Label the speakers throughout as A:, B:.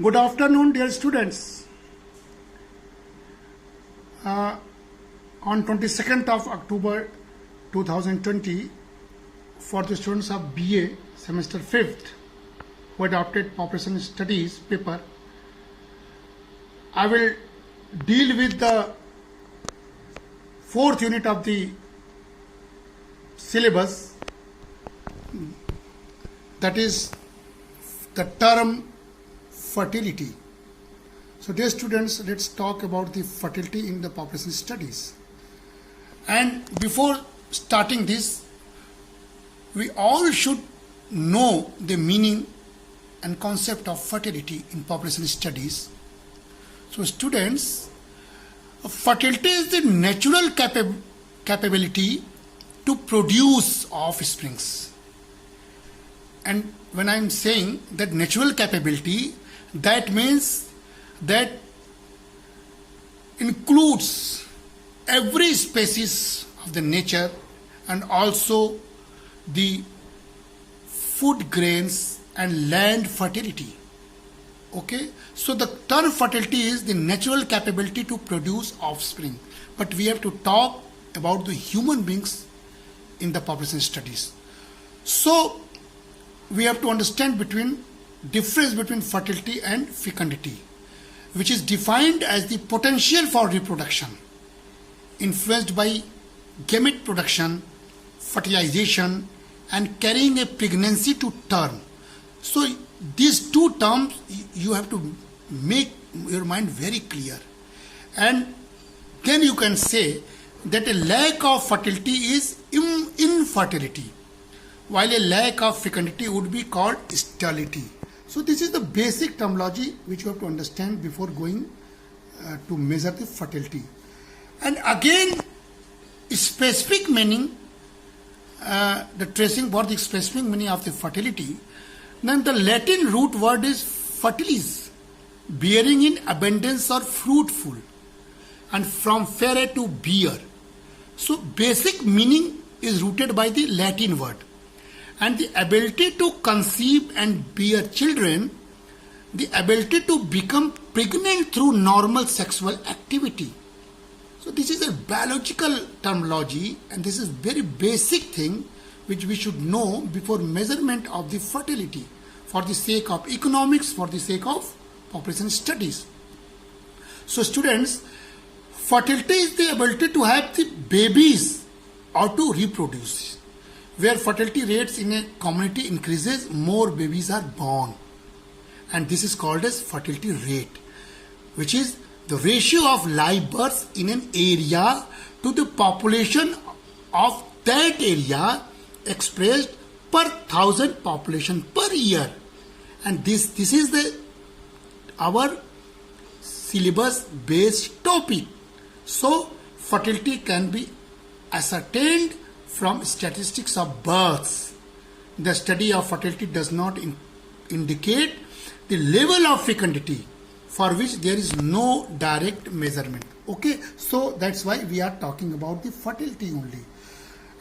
A: Good afternoon, dear students. On 22nd of October 2020, for the students of BA semester 5th who adopted population studies paper, I will deal with the fourth unit of the syllabus, that is the term fertility. So dear students, let's talk about the fertility in the population studies. And before starting this, we all should know the meaning and concept of fertility in population studies. So students, fertility is the natural capability to produce offsprings. And when I am saying that natural capability, that means that includes every species of the nature and also the food grains and land fertility. Okay, so the term fertility is the natural capability to produce offspring, but we have to talk about the human beings in the population studies. So we have to understand difference between fertility and fecundity, which is defined as the potential for reproduction influenced by gamete production, fertilization, and carrying a pregnancy to term. So these two terms you have to make your mind very clear, and then you can say that a lack of fertility is infertility, while a lack of fecundity would be called sterility. So this is the basic terminology which you have to understand before going to measure the fertility. And again, specific meaning, the tracing for the specific meaning of the fertility, then the Latin root word is fertilis, bearing in abundance or fruitful, and from ferre to bear. So basic meaning is rooted by the Latin word. And the ability to conceive and bear children, the ability to become pregnant through normal sexual activity. So this is a biological terminology, and this is very basic thing which we should know before measurement of the fertility, for the sake of economics, for the sake of population studies. So students, fertility is the ability to have the babies or to reproduce. Where fertility rates in a community increases, more babies are born, and this is called as fertility rate, which is the ratio of live births in an area to the population of that area expressed per thousand population per year. And this is our syllabus based topic. So fertility can be ascertained from statistics of births. The study of fertility does not indicate the level of fecundity, for which there is no direct measurement. Okay, so that's why we are talking about the fertility only.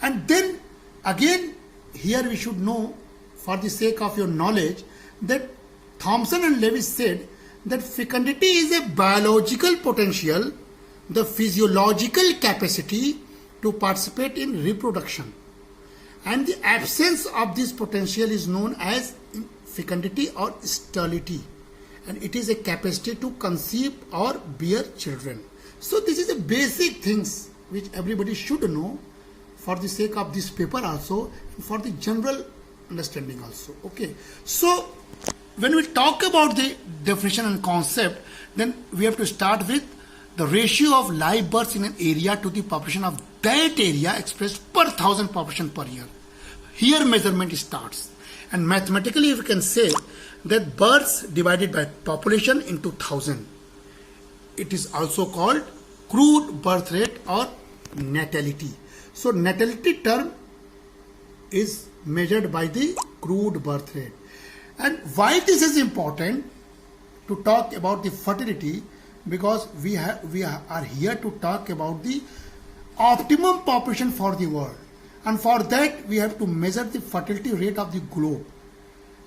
A: And then again, here we should know, for the sake of your knowledge, that Thomson and Lewis said that fecundity is a biological potential, the physiological capacity to participate in reproduction, and the absence of this potential is known as fecundity or sterility, and it is a capacity to conceive or bear children. So this is the basic things which everybody should know for the sake of this paper also, and for the general understanding also. Okay, so when we talk about the definition and concept, then we have to start with the ratio of live births in an area to the population of that area expressed per thousand population per year. Here measurement starts, and mathematically we can say that births divided by population into 1000. It is also called crude birth rate or natality. So natality term is measured by the crude birth rate. And why this is important to talk about the fertility? Because we are here to talk about the optimum population for the world, and for that we have to measure the fertility rate of the globe.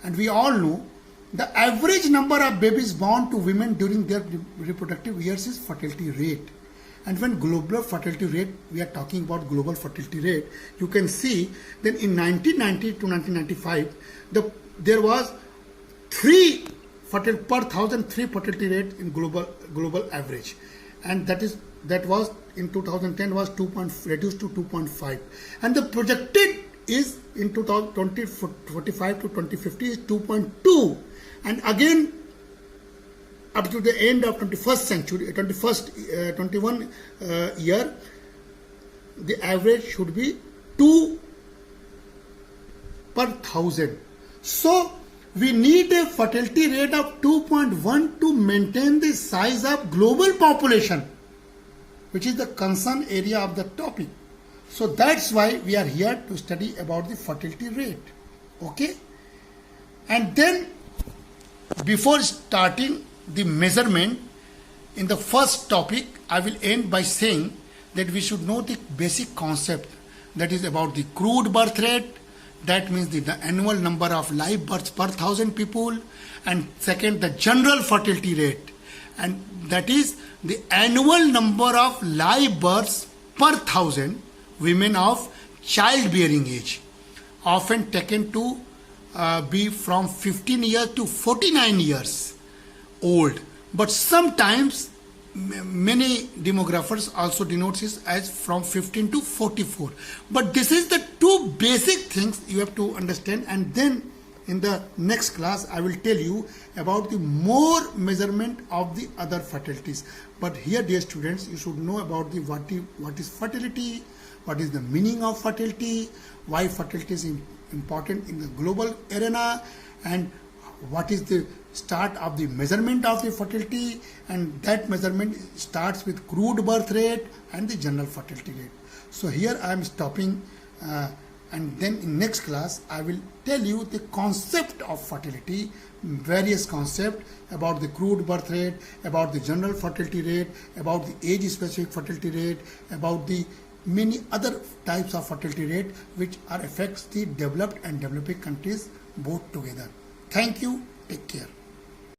A: And we all know The average number of babies born to women during their reproductive years is fertility rate. And when global fertility rate, we are talking about global fertility rate, you can see that in 1990 to 1995, there was 3 per 1,000 3 fertility rate in global average, and that was in 2010 was reduced to 2.5, and the projected is in 2045 to 2050 is 2.2, and again up to the end of 21 year, the average should be 2 per 1,000. So we need a fertility rate of 2.1 to maintain the size of global population, which is the concern area of the topic. So that's why we are here to study about the fertility rate. Okay? And then before starting the measurement in the first topic, I will end by saying that we should know the basic concept, that is about the crude birth rate. That means the annual number of live births per 1,000 people, and second, the general fertility rate, and that is the annual number of live births per 1,000 women of childbearing age, often taken to be from 15 years to 49 years old, but sometimes many demographers also denotes this as from 15 to 44. But this is the two basic things you have to understand, and then in the next class I will tell you about the more measurement of the other fertilities. But here, dear students, you should know about the what is fertility, what is the meaning of fertility, why fertility is important in the global arena, and what is the start of the measurement of the fertility, and that measurement starts with crude birth rate and the general fertility rate. So here I am stopping, and then in next class I will tell you the concept of fertility, various concepts about the crude birth rate, about the general fertility rate, about the age specific fertility rate, about the many other types of fertility rate which are affects the developed and developing countries both together. Thank you. Take care.